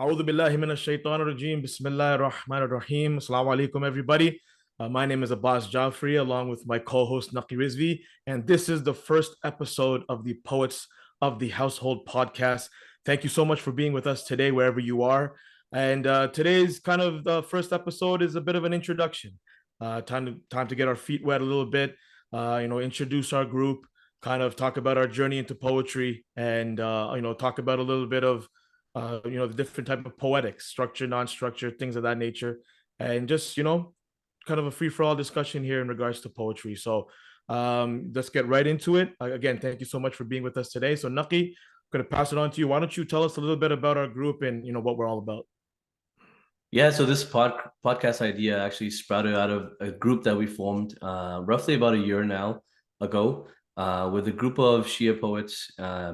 A'udhu billahi minash shaitanir rajim. Bismillahir rahmanir rahim. Assalamu alaikum, everybody. My name is Abbas Jafri, along with my co-host Naqi Rizvi, and this is the first episode of the Poets of the Household podcast. Thank you so much for being with us today, wherever you are. And today's kind of the first episode is a bit of an introduction. Time to get our feet wet a little bit. Introduce our group, kind of talk about our journey into poetry, and talk about a little bit of the different type of poetics, structure, non-structure, things of that nature, and just kind of a free-for-all discussion here in regards to poetry. So let's get right into it. Again, thank you so much for being with us today. So Naqi, I'm going to pass it on to you. Why don't you tell us a little bit about our group and what we're all about? Yeah, so this podcast idea actually sprouted out of a group that we formed roughly about a year now ago with a group of Shia poets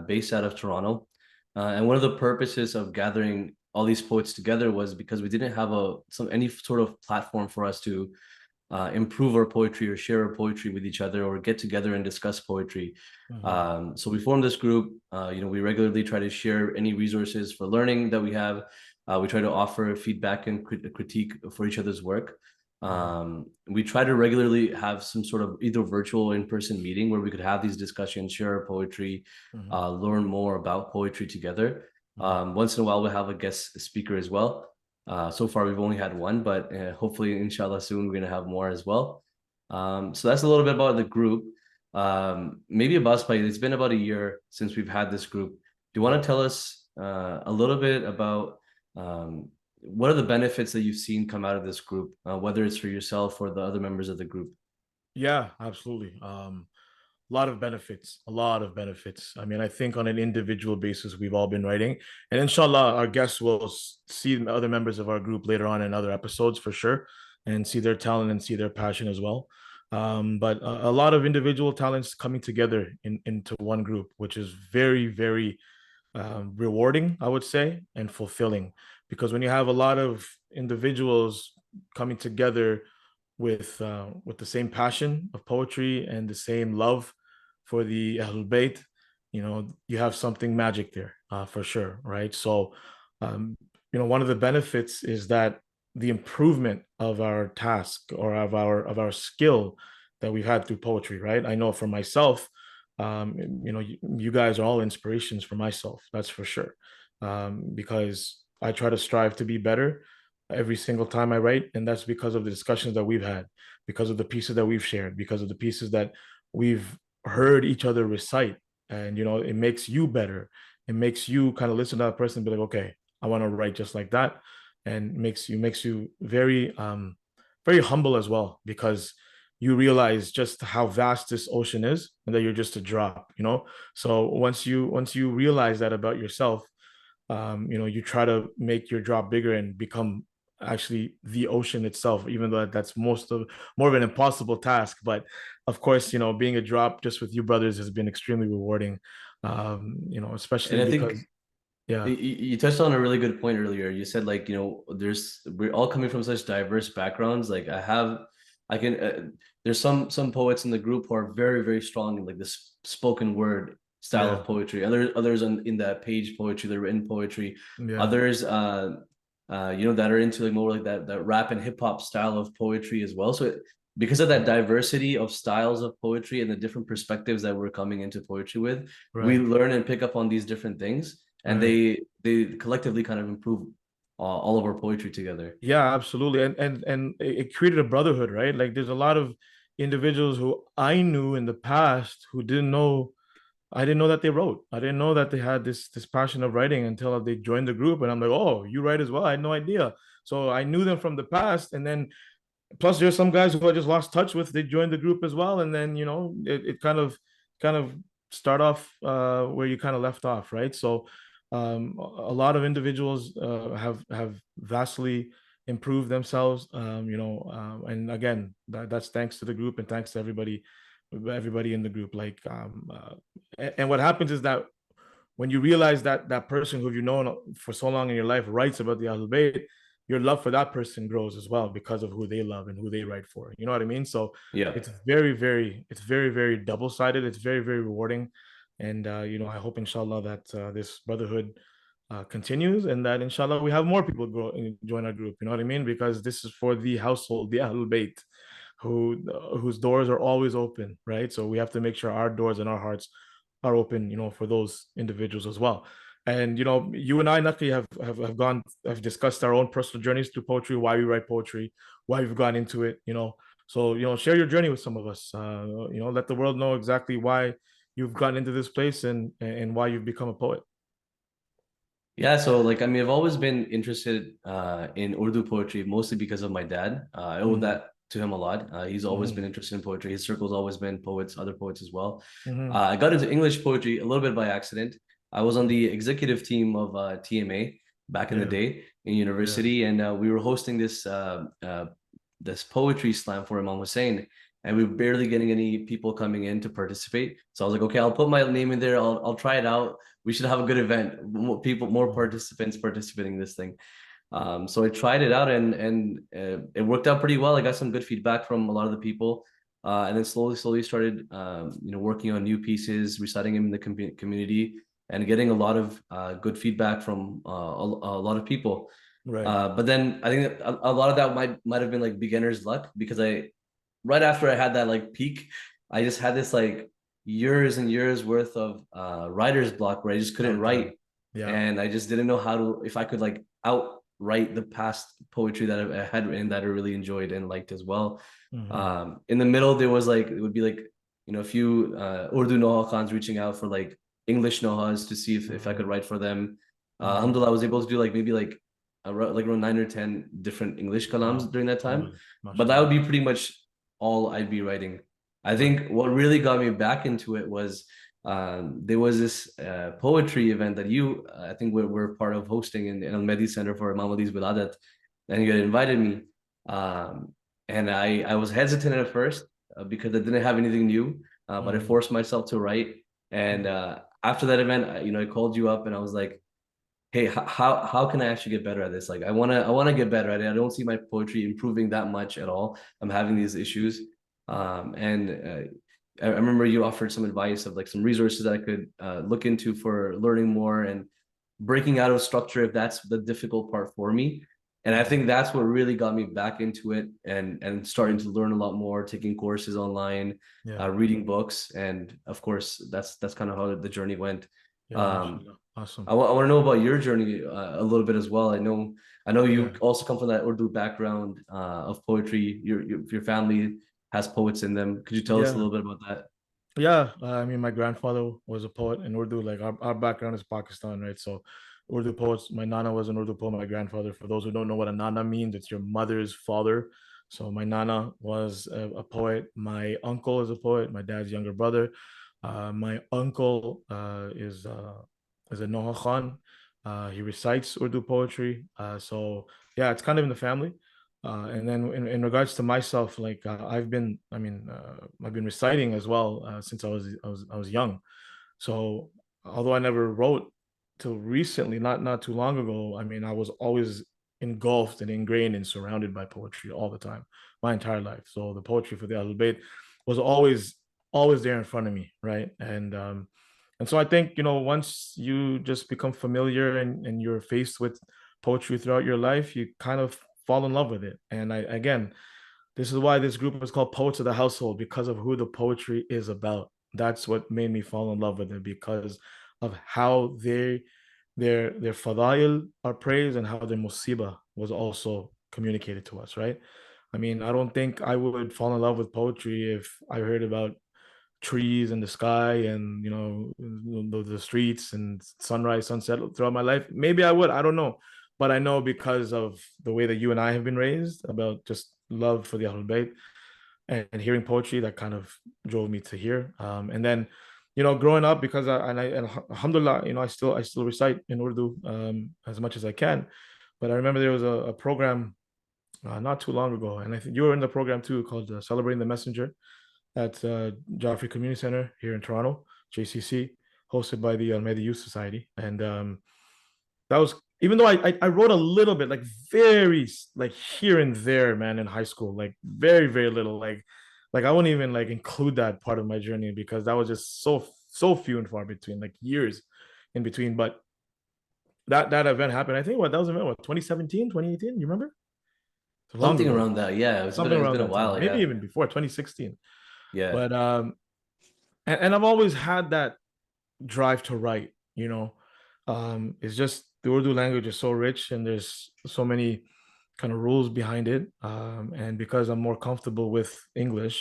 based out of Toronto. And one of the purposes of gathering all these poets together was because we didn't have any sort of platform for us to improve our poetry or share our poetry with each other or get together and discuss poetry. So we formed this group. We regularly try to share any resources for learning that we have. We try to offer feedback and critique for each other's work. We try to regularly have some sort of either virtual or in-person meeting where we could have these discussions, share our poetry, learn more about poetry together. Once in a while, we'll have a guest speaker as well. So far, we've only had one, but hopefully, inshallah, soon we're going to have more as well. So that's a little bit about the group. Maybe Abbas, it's been about a year since we've had this group. Do you want to tell us a little bit about what are the benefits that you've seen come out of this group, whether it's for yourself or the other members of the group? Yeah, absolutely. A lot of benefits, a lot of benefits. I mean, I think on an individual basis, we've all been writing, and inshallah, our guests will see other members of our group later on in other episodes for sure, and see their talent and see their passion as well. But a lot of individual talents coming together into one group, which is very, very rewarding, I would say, and fulfilling. Because when you have a lot of individuals coming together with the same passion of poetry and the same love for the Ahlul Bayt, you have something magic there for sure, right? So, one of the benefits is that the improvement of our task or of our skill that we've had through poetry, right? I know for myself, you guys are all inspirations for myself, that's for sure, because I try to strive to be better every single time I write, and that's because of the discussions that we've had, because of the pieces that we've shared, because of the pieces that we've heard each other recite, and it makes you better. It makes you kind of listen to that person and be like, okay, I want to write just like that, and makes you very very humble as well, because you realize just how vast this ocean is and that you're just a drop. So once you realize that about yourself, you try to make your drop bigger and become actually the ocean itself, even though that's more of an impossible task. But of course, being a drop just with you brothers has been extremely rewarding. Especially And I because, think yeah. you touched on a really good point earlier. You said we're all coming from such diverse backgrounds. Like I can there's some poets in the group who are very, very strong in like this spoken word style Yeah. of poetry. Others in that page poetry, the written poetry. Yeah. Others that are into like more like that rap and hip hop style of poetry as well. So because of that diversity of styles of poetry and the different perspectives that we're coming into poetry with, we Right. learn and pick up on these different things, and Right. they collectively kind of improve all of our poetry together. Yeah, absolutely. And it created a brotherhood, right? Like there's a lot of individuals who I knew in the past who didn't know. I didn't know that they wrote. I didn't know that they had this passion of writing until they joined the group. And I'm like, oh, you write as well? I had no idea. So I knew them from the past. And then plus there's some guys who I just lost touch with. They joined the group as well. And then, it kind of start off where you kind of left off, right? So a lot of individuals have vastly improved themselves, and again, that's thanks to the group and thanks to everybody in the group. Like, and what happens is that when you realize that that person who you've known for so long in your life writes about the Ahlul Bayt, your love for that person grows as well because of who they love and who they write for. You know what I mean? So Yeah. it's very, very double-sided. It's very, very rewarding. And I hope inshallah that this brotherhood continues, and that inshallah we have more people join our group. You know what I mean? Because this is for the household, the Ahlul Bayt, whose doors are always open, right? So we have to make sure our doors and our hearts are open, for those individuals as well. And you and I, Naqi, have discussed our own personal journeys through poetry, why we write poetry, why we've gone into it. So share your journey with some of us. Let the world know exactly why you've gotten into this place and why you've become a poet. Yeah, so like I mean, I've always been interested in Urdu poetry, mostly because of my dad. I owe Mm-hmm. that to him a lot. He's always been Mm-hmm. interested in poetry. His circle's always been poets, other poets as well. Mm-hmm. I got into English poetry a little bit by accident. I was on the executive team of TMA back in the Yeah. day in Yeah. university, and we were hosting this poetry slam for Imam Hussein, and we were barely getting any people coming in to participate. So I was like, okay, I'll put my name in there. I'll try it out. We should have a good event. More Oh, participants participating in this thing. So I tried it out, and it worked out pretty well. I got some good feedback from a lot of the people, and then slowly started working on new pieces, reciting them in the community, and getting a lot of good feedback from a lot of people. right. But then I think a lot of that might have been like beginner's luck, because right after I had that like peak, I just had this like years and years worth of writer's block where I just couldn't Downtime. write, Yeah. and I just didn't know if I could like outright the past poetry that I had written that I really enjoyed and liked as well. Mm-hmm. In the middle, there was like, it would be like, a few Urdu Noha Khans reaching out for like English Nohas to see if I Mm-hmm. could write for them. Mm-hmm. Alhamdulillah, I was able to do like maybe like around 9 or 10 different English kalams Wow. during that time. But that would Mashallah. be pretty much all I'd be writing. I Right. think what really got me back into it was there was this poetry event that I think we're part of hosting in Al Mehdi Center for Imam Ali's Wiladat, and you had invited me. Um, and I was hesitant at first because I didn't have anything new, but I Mm-hmm. forced myself to write. And after that event, I called you up and I was like, hey, how can I actually get better at this? Like I wanna get better at it. I don't see my poetry improving that much at all. I'm having these issues. And I remember you offered some advice of like some resources that I could look into for learning more and breaking out of structure if that's the difficult part for me. And I Mm-hmm. think that's what really got me back into it, and starting Right. to learn a lot more, taking courses online, Yeah. reading books, and of course that's kind of how the journey went. Yeah. Um, Mashallah. Awesome. I want to know about your journey a little bit as well. I know Yeah. you also come from that Urdu background of poetry. Your family has poets in them. Could you tell us a Yeah. little bit about that? Yeah. I mean, my grandfather was a poet in Urdu. Like our background is Pakistan, right? So Urdu poets. My nana was an Urdu poet. My grandfather, for those who don't know what a nana means, it's your mother's father. So my nana was a poet. My uncle is a poet. My dad's younger brother. My uncle is a Noha Khan. He recites Urdu poetry. So yeah, it's kind of in the family. And then in regards to myself, like I've been reciting as well since I was young. So although I never wrote till recently, not too long ago, I mean I was always engulfed and ingrained and surrounded by poetry all the time, my entire life. So the poetry for the Ahlul Bayt was always there in front of me, right? And so I think once you just become familiar and you're faced with poetry throughout your life, you kind of fall in love with it. And again, this is why this group is called Poets of the Household, because of who the poetry is about. That's what made me fall in love with it, because of how their fadail are praised and how their musiba was also communicated to us, right? I mean, I don't think I would fall in love with poetry if I heard about trees and the sky and the streets and sunrise, sunset throughout my life. Maybe I would, I don't know. But I know, because of the way that you and I have been raised, about just love for the Ahlul Bayt and hearing poetry, that kind of drove me to here. And then growing up, because and alhamdulillah, I still recite in Urdu as much as I can. But I remember there was a program not too long ago, and I think you were in the program too, called Celebrating the Messenger, at Jafri Community Center here in Toronto, JCC, hosted by the Almeida Youth Society. And that was, even though I wrote a little bit, like very like here and there, man, in high school, like very very little, like I wouldn't even like include that part of my journey, because that was just so few and far between, like years in between. But that event happened. I think that was event, 2017, 2018, you remember? It's long Something ago. around that. Yeah, Something it's around been a that time. while. Maybe Yeah. even before 2016. Yeah. But and I've always had that drive to write, you know. It's just the Urdu language is so rich and there's so many kind of rules behind it. And because I'm more comfortable with English,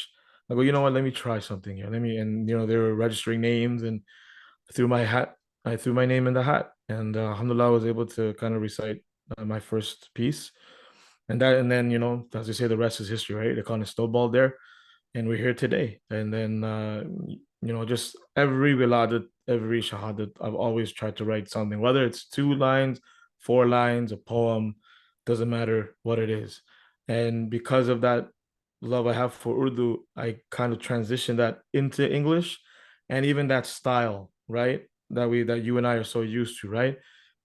I go, you know what, let me try something here. Let me, and you know, they were registering names and I threw my name in the hat. And alhamdulillah, I was able to kind of recite my first piece. And then, you know, as they say, the rest is history, right? It kind of snowballed there and we're here today. And then you know, just every wiladat, every shahadat, I've always tried to write something, whether it's 2 lines, 4 lines, a poem, doesn't matter what it is. And because of that love I have for Urdu, I kind of transitioned that into English, and even that style, right? That you and I are so used to, right?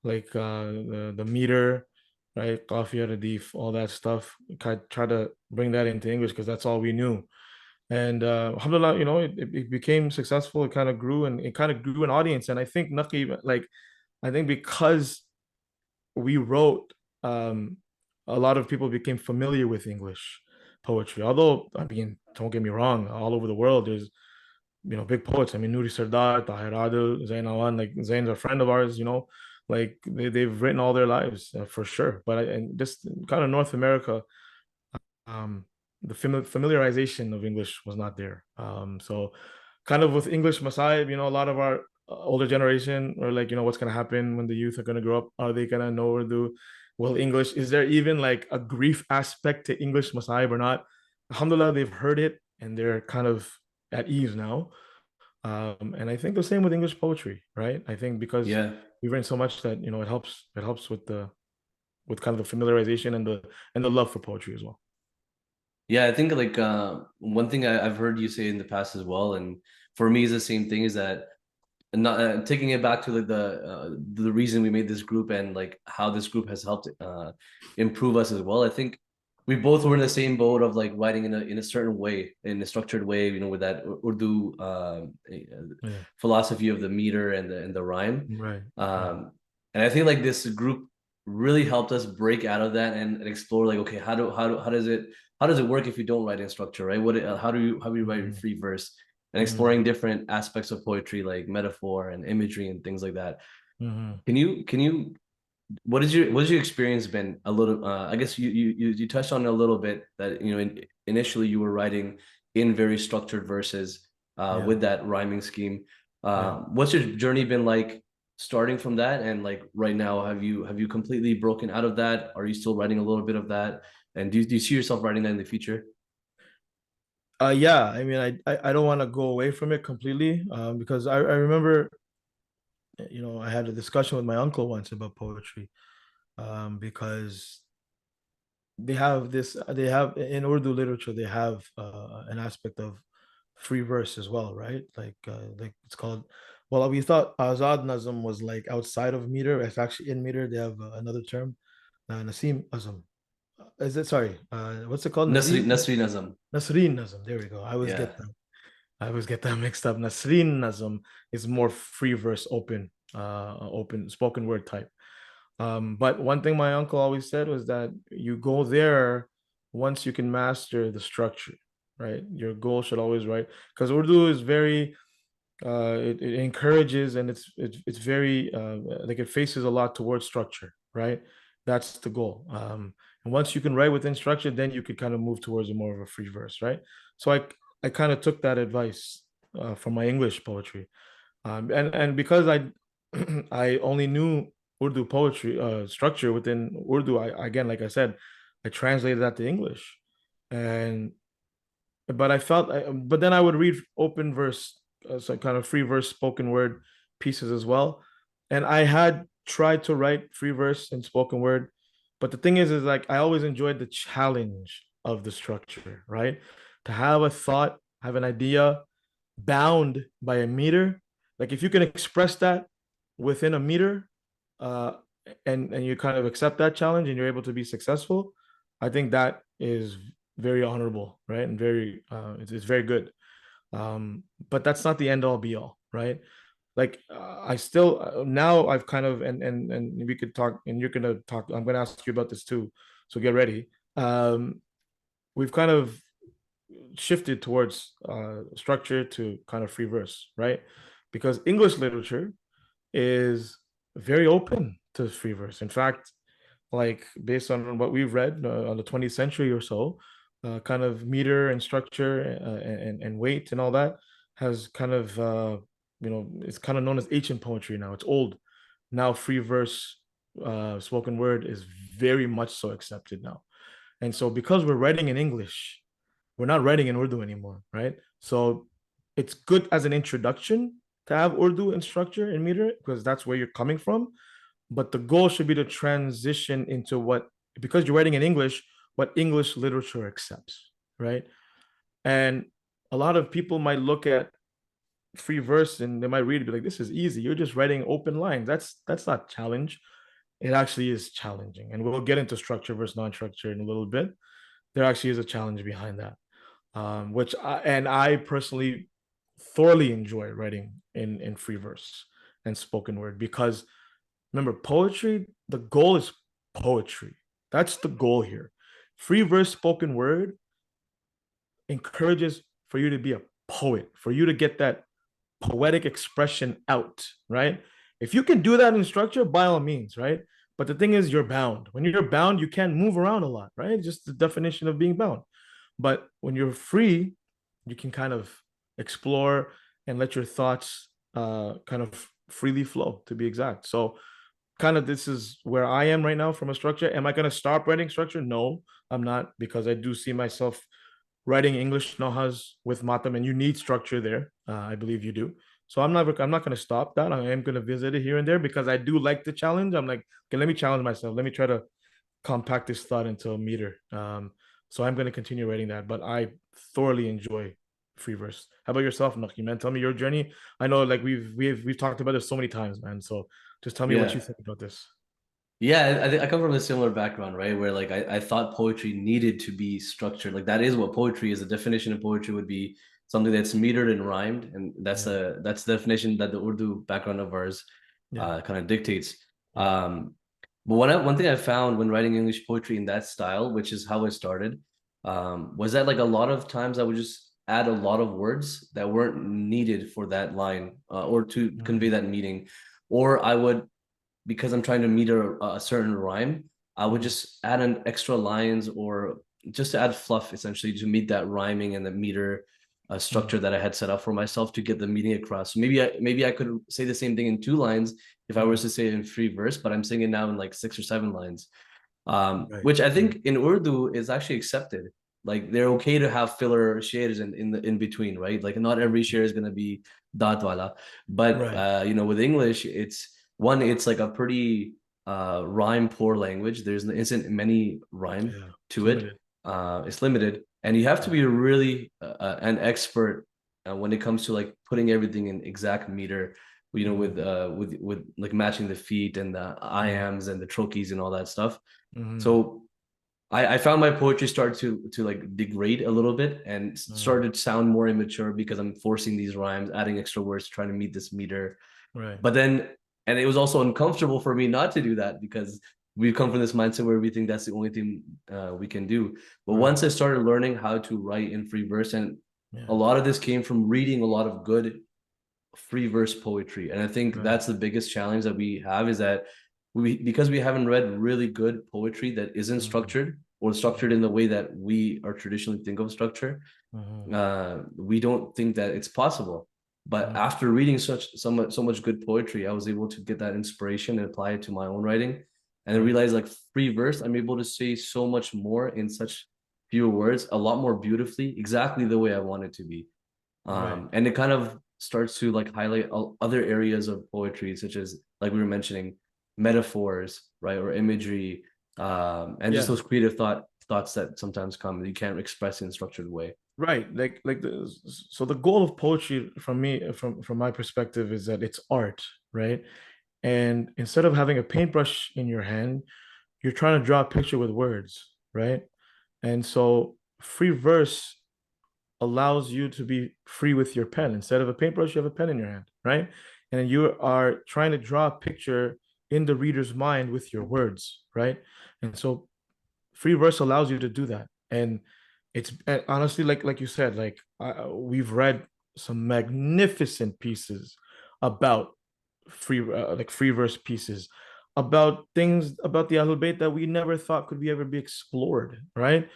Like the meter, right? Qafiyah, radif, all that stuff. I try to bring that into English because that's all we knew. And alhamdulillah, you know, it became successful. It kind of grew, and it kind of grew an audience. And I think Naqi, like, I think because we wrote, um, a lot of people became familiar with English poetry. Although, I mean, don't get me wrong, all over the world, there's, you know, big poets. I mean, Nuri Sardar, Tahir Adil, Zain Awan, like Zain's a friend of ours, you know, like they've written all their lives for sure. But and just kind of North America, um, the familiarization of English was not there. So kind of with English Masai, you know, a lot of our older generation are like, you know, what's going to happen when the youth are going to grow up? Are they going to know Urdu? Well, English, is there even like a grief aspect to English Masai or not? Alhamdulillah, they've heard it and they're kind of at ease now. And I think the same with English poetry, right? I think because Yeah. we've written so much that, you know, it helps with kind of the familiarization and the love for poetry as well. Yeah, I think like one thing I've heard you say in the past as well, and for me is the same thing, is that not taking it back to like the reason we made this group and like how this group has helped improve us as well. I think we both were in the same boat of like writing in a certain way, in a structured way, you know, with that Urdu Yeah. philosophy of the meter and the rhyme. Right. Right. And I think like this group really helped us break out of that and explore like, okay, how does it work if you don't write in structure, right? How do you write in Mhm. free verse? And Mhm. exploring different aspects of poetry like metaphor and imagery and things like that. Mhm. Can you what has your experience been a little I guess you touched on it a little bit that you know initially you were writing in very structured verses Yeah. with that rhyming scheme. Yeah. What's your journey been like starting from that, and like right now have you completely broken out of that? Are you still writing a little bit of that? And do you see yourself writing that in the future? Yeah. I mean, I don't want to go away from it completely, because I remember, you know, I had a discussion with my uncle once about poetry, because they have in Urdu literature, they have an aspect of free verse as well, right? Like it's called, well, we thought Azad Nazm was like outside of meter. It's actually in meter. They have another term, Nasim Azam. Is it, sorry? What's it called? Nazim? Nasri Nazam. Nasreen Nazm. There we go. Yeah. I always get that mixed up. Nasreen Nazm is more free verse, open spoken word type. But one thing my uncle always said was that you go there once you can master the structure, right? Your goal should always, right? Because Urdu is very, it encourages, and it's very like it faces a lot towards structure, right? That's the goal. And once you can write within structure, then you could kind of move towards a more of a free verse, right? So I kind of took that advice from my English poetry, and because I I only knew Urdu poetry structure within Urdu, I again, like I said, I translated that to English, and but but then I would read open verse, so kind of free verse spoken word pieces as well, and I had tried to write free verse and spoken word, but the thing is like I always enjoyed the challenge of the structure, right? To have a thought, have an idea bound by a meter, like if you can express that within a meter, uh, and you kind of accept that challenge and you're able to be successful, I think that is very honorable, right? And very it's very good. But that's not the end all be all, right? like I still now I've kind of and we could talk and you're gonna talk. I'm gonna ask you about this too, so get ready. We've kind of shifted towards structure to kind of free verse, right? Because English literature is very open to free verse. In fact, like based on what we've read on the 20th century or so, kind of meter and structure and weight and all that has kind of it's kind of known as ancient poetry now. It's old. Now free verse spoken word is very much so accepted now. And so because we're writing in English, we're not writing in Urdu anymore, right? So it's good as an introduction to have Urdu in structure and meter because that's where you're coming from. But the goal should be to transition into what, because you're writing in English, what English literature accepts, right? And a lot of people might look at free verse and they might read it, be like, this is easy. You're just writing open lines. That's not challenge. It actually is challenging. And we'll get into structure versus non-structure in a little bit. There actually is a challenge behind that. I personally thoroughly enjoy writing in free verse and spoken word because remember poetry, the goal is poetry. That's the goal here. Free verse spoken word encourages for you to be a poet, for you to get that poetic expression out, right? If you can do that in structure, by all means, right? But the thing is, you're bound. When you're bound, you can't move around a lot, right? Just the definition of being bound. But when you're free, you can kind of explore and let your thoughts kind of freely flow, to be exact. So, kind of this is where I am right now from a structure. Am I going to stop writing structure? No, I'm not, because I do see myself writing English nohas with matam, and you need structure there. I believe you do. So I'm not going to stop that. I am going to visit it here and there because I do like the challenge. I'm like, okay, let me challenge myself. Let me try to compact this thought into a meter. So I'm going to continue writing that, but I thoroughly enjoy free verse. How about yourself, Naqi, man? Tell me your journey. I know like we've talked about this so many times, man. So just tell me what you Yeah. think about this. Yeah, I think I come from a similar background, right? Where like I thought poetry needed to be structured. Like that is what poetry is. The definition of poetry would be something that's metered and rhymed, and Yeah, that's the definition that the Urdu background of ours yeah, kind of dictates. yeah. But one thing I found when writing English poetry in that style, which is how I started, was that like a lot of times I would just add a lot of words that weren't needed for that line or to convey Mm, that meaning, or I would, because I'm trying to meet a certain rhyme, I would mm, just add an extra lines or just to add fluff essentially to meet that rhyming and the meter mm, structure that I had set up for myself to get the meaning across. So maybe I could say the same thing in 2 lines if I was mm. to say it in free verse, but I'm saying it now in like 6 or 7 lines, Right, which I right. think in Urdu is actually accepted. Like they're okay to have filler shares in between, right? Like not every share is gonna be dat wala, but Right. with English, it's like a pretty rhyme poor language. There isn't many rhyme Yeah. It's to it. limited. It's limited, and you have to Yeah. be really an expert when it comes to like putting everything in exact meter. Mm, With like matching the feet and the mm, iams and the trochees and all that stuff. mm, So I found my poetry started to like degrade a little bit and mm. started to sound more immature because I'm forcing these rhymes, adding extra words, trying to meet this meter. Right. But then, and it was also uncomfortable for me not to do that because we come from this mindset where we think that's the only thing we can do. But Right. once I started learning how to write in free verse, and a Yeah. lot of this came from reading a lot of good free verse poetry. And I think Right. that's the biggest challenge that we have is that because we haven't read really good poetry that isn't Mm, structured or structured in the way that we are traditionally think of structure, mm, we don't think that it's possible. But mm, after reading so much good poetry, I was able to get that inspiration and apply it to my own writing, and I right. realized like free verse, I'm able to say so much more in such fewer words, a lot more beautifully, exactly the way I want it to be. Right. And it kind of starts to like highlight other areas of poetry, such as like we were mentioning, metaphors, right, or imagery, and just Yeah. those creative thoughts that sometimes come that you can't express in a structured way. Right. So the goal of poetry from me, from my perspective, is that it's art, right? And instead of having a paintbrush in your hand, you're trying to draw a picture with words, right? And so free verse allows you to be free with your pen. Instead of a paintbrush, you have a pen in your hand, right? and you are trying to draw a picture in the reader's mind with your words, right? And so free verse allows you to do that. And it's honestly, like you said, like we've read some magnificent pieces about free verse pieces, about things about the Ahlul Bayt that we never thought could be ever be explored, right?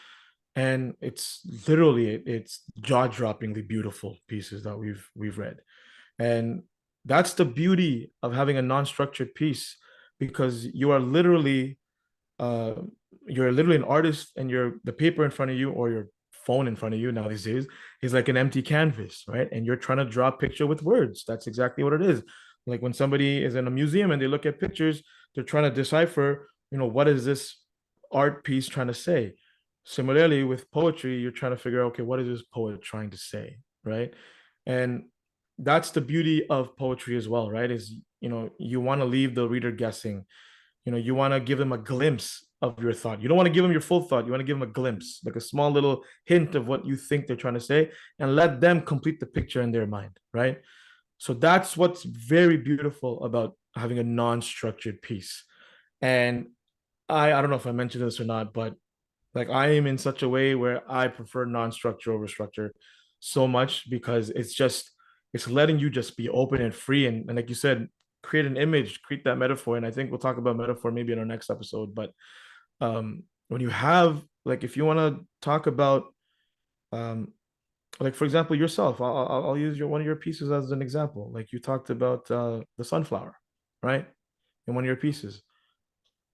And it's literally it's jaw-droppingly beautiful pieces that we've read. And that's the beauty of having a non-structured piece, because uh you're literally an artist, and the paper in front of you or your phone in front of you now these days is like an empty canvas, right? And you're trying to draw a picture with words. That's exactly what it is. Like when somebody is in a museum and they look at pictures, they're trying to decipher, what is this art piece trying to say? Similarly with poetry, you're trying to figure out, okay, what is this poet trying to say, right? And that's the beauty of poetry as well, right? Is you want to leave the reader guessing. You want to give them a glimpse of your thought. You don't want to give them your full thought. You want to give them a glimpse, like a small little hint of what you think they're trying to say, and let them complete the picture in their mind, right? So that's what's very beautiful about having a non-structured piece. And I don't know if I mentioned this or not, but like I am in such a way where I prefer non-structure over structure so much, because it's letting you just be open and free, and like you said, create an image, create that metaphor. And I think we'll talk about metaphor maybe in our next episode. But when you have, like, if you want to talk about um like for example yourself, I'll use one of your pieces as an example. Like you talked about the sunflower, right, in one of your pieces.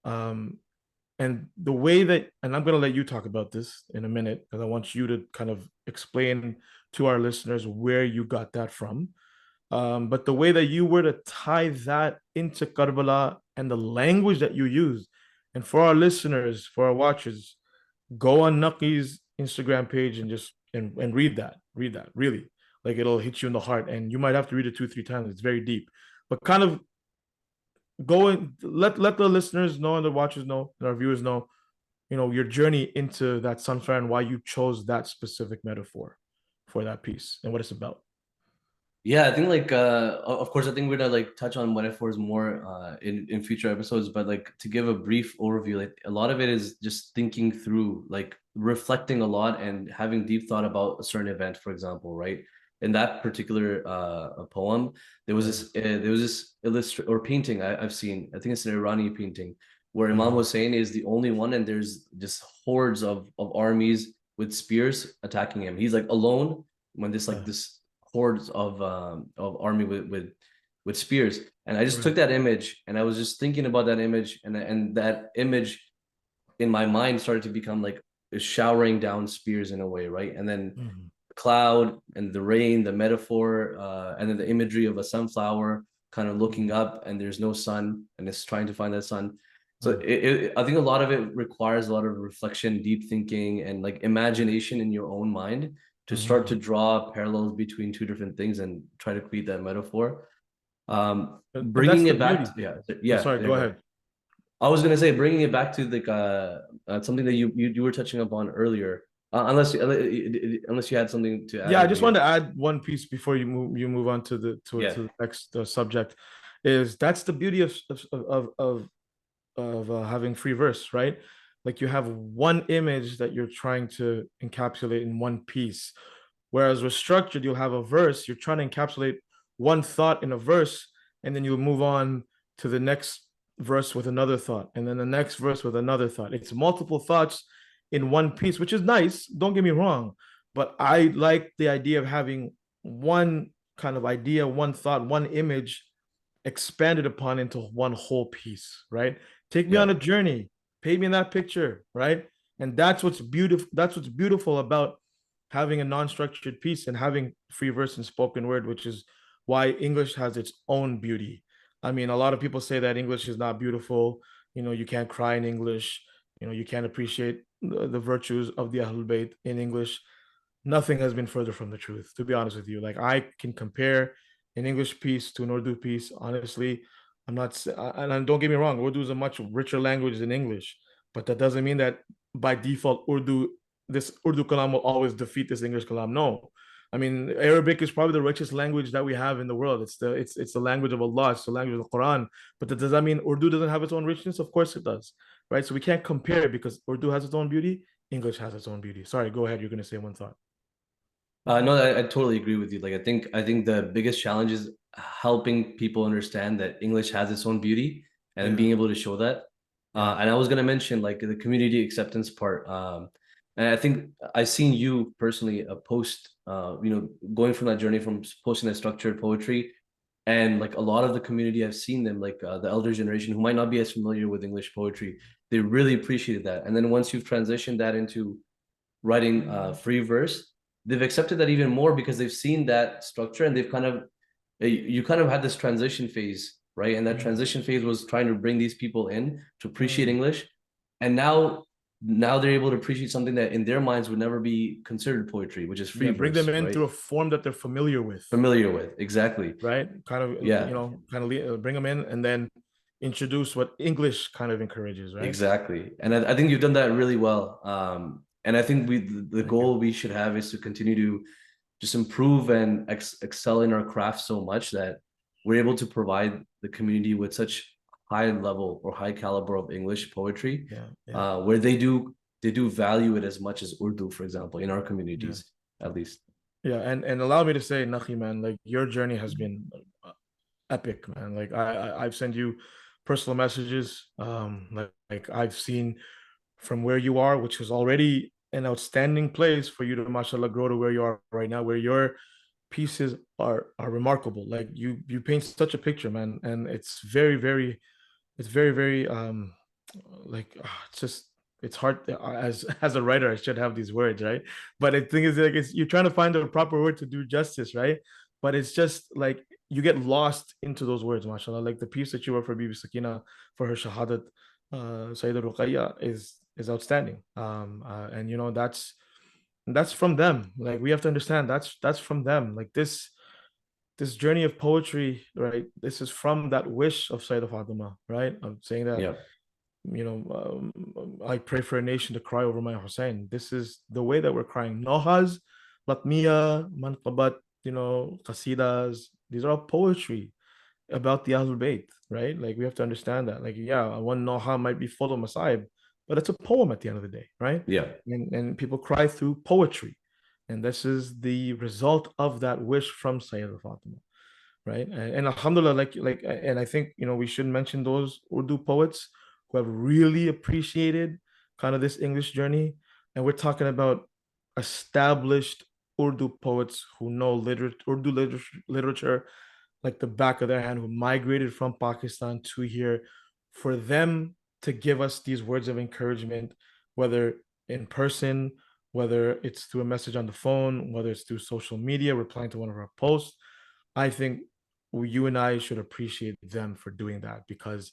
um and the way that, and I'm going to let you talk about this in a minute, because I want you to kind of explain to our listeners where you got that from. But the way that you were to tie that into Karbala and the language that you use, and for our listeners, for our watchers, go on Naqi's Instagram page and just and read that really, like it'll hit you in the heart, and you might have to read it 2 3 times. It's very deep, but kind of go and let the listeners know and the watchers know and our viewers know, your journey into that sunflower and why you chose that specific metaphor for that piece and what it's about. Yeah, I think like of course I think we're gonna like touch on metaphors more in future episodes, but like to give a brief overview, like a lot of it is just thinking through, like reflecting a lot and having deep thought about a certain event, for example, right? In that particular poem, there was this illustrate or painting I've seen. I think it's an Irani painting where Imam Hussein is the only one, and there's just hordes of armies with spears attacking him. He's like alone when this hordes of army with spears. And I just took that image and I was just thinking about that image, and that image in my mind started to become like showering down spears in a way, right? And then cloud and the rain, the metaphor, and then the imagery of a sunflower kind of looking up and there's no sun and it's trying to find that sun. So I think a lot of it requires a lot of reflection, deep thinking, and like imagination in your own mind to start to draw parallels between two different things and try to create that metaphor. Bringing it back, Sorry, go ahead. I was gonna say bringing it back to like something that you were touching upon earlier. Unless you had something to add. Yeah, I just wanted to add one piece before you move on to the next subject. Is that's the beauty of having free verse, right? Like you have one image that you're trying to encapsulate in one piece. Whereas with structured, you'll have a verse, you're trying to encapsulate one thought in a verse, and then you'll move on to the next verse with another thought, and then the next verse with another thought. It's multiple thoughts in one piece, which is nice. Don't get me wrong. But I like the idea of having one kind of idea, one thought, one image expanded upon into one whole piece, right? Take me on a journey, paint me in that picture, right? And that's what's beautiful. That's what's beautiful about having a non-structured piece and having free verse and spoken word, which is why English has its own beauty. I mean, a lot of people say that English is not beautiful. You can't cry in English. You can't appreciate the virtues of the Ahlul Bayt in English. Nothing has been further from the truth, to be honest with you. Like I can compare an English piece to an Urdu piece. Honestly, I'm not, and don't get me wrong, Urdu is a much richer language than English, but that doesn't mean that by default this Urdu kalam will always defeat this English kalam. No, I mean, Arabic is probably the richest language that we have in the world. It's the language of Allah. It's the language of the Quran. But does that mean Urdu doesn't have its own richness? Of course it does, right? So we can't compare it because Urdu has its own beauty. English has its own beauty. Sorry, go ahead. You're going to say one thought. No, I totally agree with you. Like, I think the biggest challenge is helping people understand that English has its own beauty and Yeah. being able to show that. Yeah. And I was gonna mention like the community acceptance part. And I think I've seen you personally post, going from that journey from posting that structured poetry, and like a lot of the community, I've seen them like the elder generation who might not be as familiar with English poetry. They really appreciated that. And then once you've transitioned that into writing free verse, they've accepted that even more because they've seen that structure and they've kind of you kind of had this transition phase, right? And that Mm, transition phase was trying to bring these people in to appreciate mm. English. And now they're able to appreciate something that in their minds would never be considered poetry, which is free Yeah, bring them verse, in right? through a form that they're familiar with, Familiar with, exactly. right? Kind of, Yeah, bring them in and then introduce what English kind of encourages, right? exactly. And I think you've done that really well. And I think the Thank you. goal we should have is to continue to just improve and excel in our craft so much that we're able to provide the community with such high level or high caliber of English poetry, Yeah, yeah, where they do value it as much as Urdu, for example, in our yeah, communities, at least. yeah. And allow me to say, Naqi, man, like your journey has been epic, man. Like I've sent you personal messages. Like I've seen from where you are, which is already an outstanding place for you to, mashallah, grow to where you are right now, where your pieces are remarkable. Like you paint such a picture, man, and it's very very like it's just it's hard as a writer. I should have these words, right? But the thing is, like, you're trying to find the proper word to do justice, right? But it's just like you get lost into those words, mashallah. Like the piece that you wrote for Bibi Sakina for her shahadat, Sayyida Ruqayya is outstanding. And that's from them. Like we have to understand that's from them. Like this journey of poetry, right? This is from that wish of Sayyidah Fatima, right? I'm saying that, Yeah, I pray for a nation to cry over my Hussein. This is the way that we're crying. Nohas, Latmiya, Manqabat, Qasidas. These are all poetry about the Ahlul Bayt, right? Like we have to understand that. Like, yeah, one Noha might be full of Masaib, but it's a poem at the end of the day, right? yeah, And people cry through poetry. And this is the result of that wish from Sayyid Fatima, right? And alhamdulillah, and I think we should mention those Urdu poets who have really appreciated kind of this English journey. And we're talking about established Urdu poets who know Urdu literature like the back of their hand, who migrated from Pakistan to here, for them to give us these words of encouragement, whether in person, whether it's through a message on the phone, whether it's through social media, replying to one of our posts. I think you and I should appreciate them for doing that because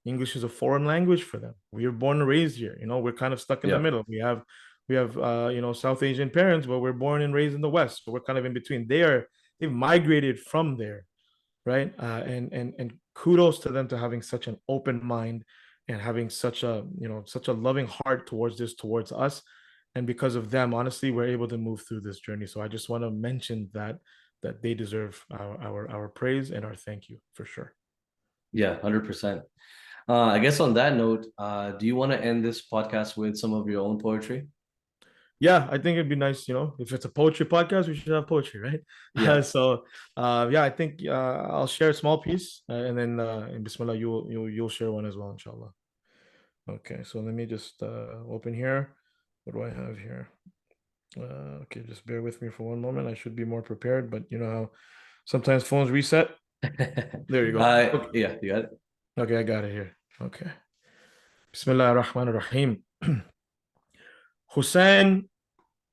English is a foreign language for them. We were born and raised here. We're kind of stuck in the yeah, middle. We have South Asian parents, but we're born and raised in the West, so we're kind of in between. They've migrated from there, right? And kudos to them to having such an open mind and having such a loving heart towards us. And because of them, honestly, we're able to move through this journey. So I just want to mention that they deserve our praise and our thank you for sure. yeah, 100%. I guess on that note, do you want to end this podcast with some of your own poetry? Yeah, I think it'd be nice, if it's a poetry podcast, we should have poetry, right? Yeah. Yeah, I think I'll share a small piece, and then in Bismillah, you'll share one as well, inshallah. Okay, so let me just open here. What do I have here? Okay, just bear with me for one moment. I should be more prepared, but you know how sometimes phones reset. There you go. Okay, Yeah, you got it. okay, I got it here. Okay. Bismillah ar-Rahman ar-Rahim. Hussein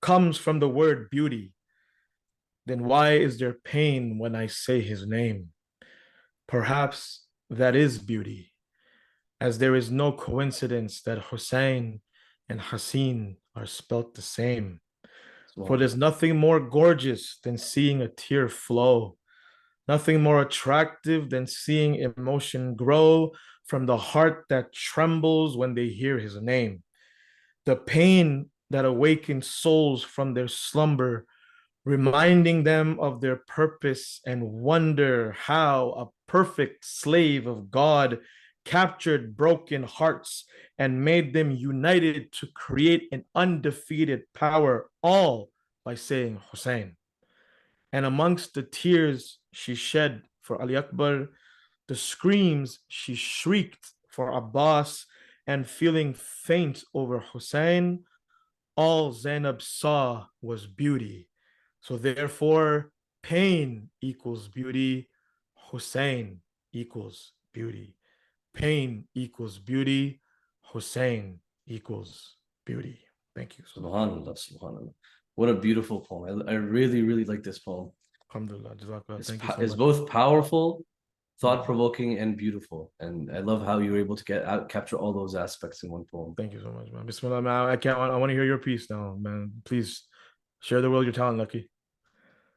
comes from the word beauty. Then why is there pain when I say his name? Perhaps that is beauty, as there is no coincidence that Hussein and Hassin are spelt the same. For there's nothing more gorgeous than seeing a tear flow, nothing more attractive than seeing emotion grow from the heart that trembles when they hear his name. The pain that awakens souls from their slumber reminding them of their purpose and wonder how a perfect slave of God captured broken hearts and made them united to create an undefeated power, all by saying Hussein. And amongst the tears she shed for Ali Akbar, the screams she shrieked for Abbas, and feeling faint over Hussein, all Zainab saw was beauty. So therefore, pain equals beauty, Hussein equals beauty. Pain equals beauty, Hussein equals beauty. Thank you so much. Subhanallah, subhanallah. What a beautiful poem. I really, really like this poem. Alhamdulillah. Thank you so It's much. both powerful, thought-provoking, and beautiful. And I love how you were able to capture all those aspects in one poem. Thank you so much, man. Bismillah, man. I want to hear your piece now, man. Please share the world your talent, Lucky.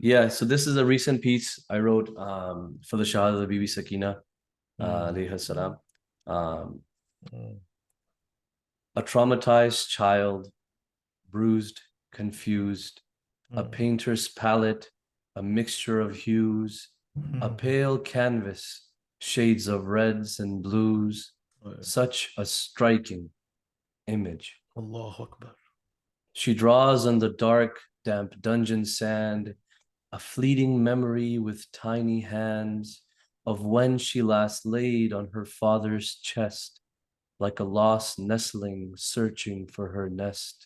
Yeah, so this is a recent piece I wrote for the Shahada of Bibi Sakina, alayha salam. A traumatized child, bruised, confused, a painter's palette, a mixture of hues, a pale canvas, shades of reds and blues, such a striking image. Allahu Akbar. She draws on the dark, damp dungeon sand, a fleeting memory with tiny hands of when she last laid on her father's chest, like a lost nestling searching for her nest.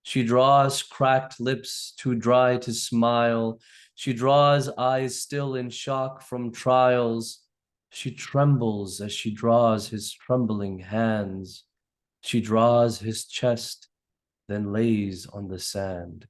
She draws cracked lips too dry to smile. She draws eyes still in shock from trials. She trembles as she draws his trembling hands. She draws his chest, then lays on the sand.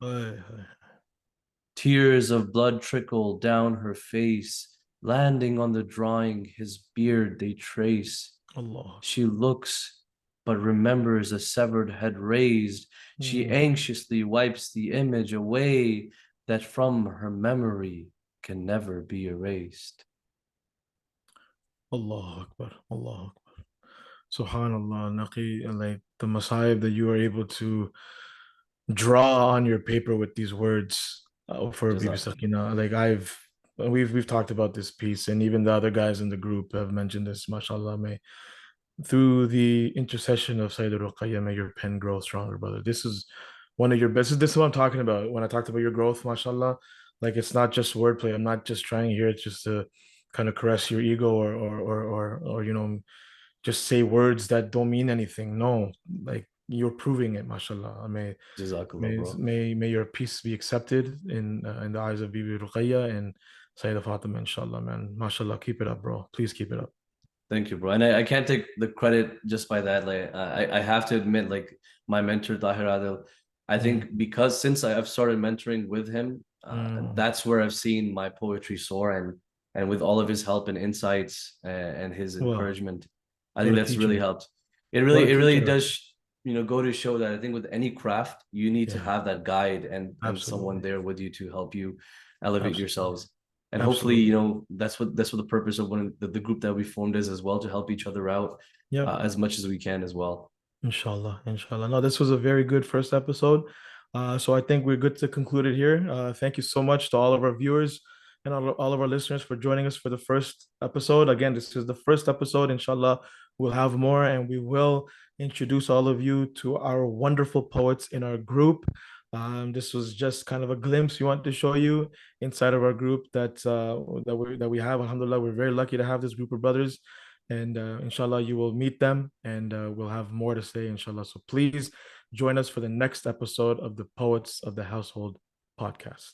Tears of blood trickle down her face, landing on the drawing, his beard they trace. Allah. She looks, but remembers a severed head raised. She anxiously wipes the image away that from her memory can never be erased. Allahu Akbar. Allahu Akbar. Subhanallah, Naqi, like the masayib that you are able to draw on your paper with these words for Bibi Sakina. Like we've talked about this piece, and even the other guys in the group have mentioned this. MashaAllah, may through the intercession of Sayyid Ruqayya, may your pen grow stronger, brother. This is one of your best. This is what I'm talking about when I talked about your growth, mashallah. Like it's not just wordplay. I'm not just trying here just to kind of caress your ego or just say words that don't mean anything. No, like you're proving it, mashallah. May your peace be accepted in the eyes of Bibi Ruqayya and Sayyidah Fatima, inshallah, man. Mashallah, keep it up, bro. Please keep it up. Thank you, bro. And I can't take the credit just by that. Like I have to admit, like my mentor Tahir Adil, I think because since I've started mentoring with him, that's where I've seen my poetry soar, and with all of his help and insights and his encouragement, I think that's really helped. It really does, go to show that I think with any craft, you need to have that guide and someone there with you to help you elevate yourselves. And hopefully, that's what the purpose of the group that we formed is as well, to help each other out as much as we can as well. Inshallah. No, this was a very good first episode. So I think we're good to conclude it here. Thank you so much to all of our viewers and all of our listeners for joining us for the first episode. Again, this is the first episode. Inshallah, we'll have more, and we will introduce all of you to our wonderful poets in our group. This was just kind of a glimpse we want to show you inside of our group that we have. Alhamdulillah, we're very lucky to have this group of brothers, and inshallah you will meet them, and we'll have more to say, inshallah. So please join us for the next episode of the Poets of the Household podcast.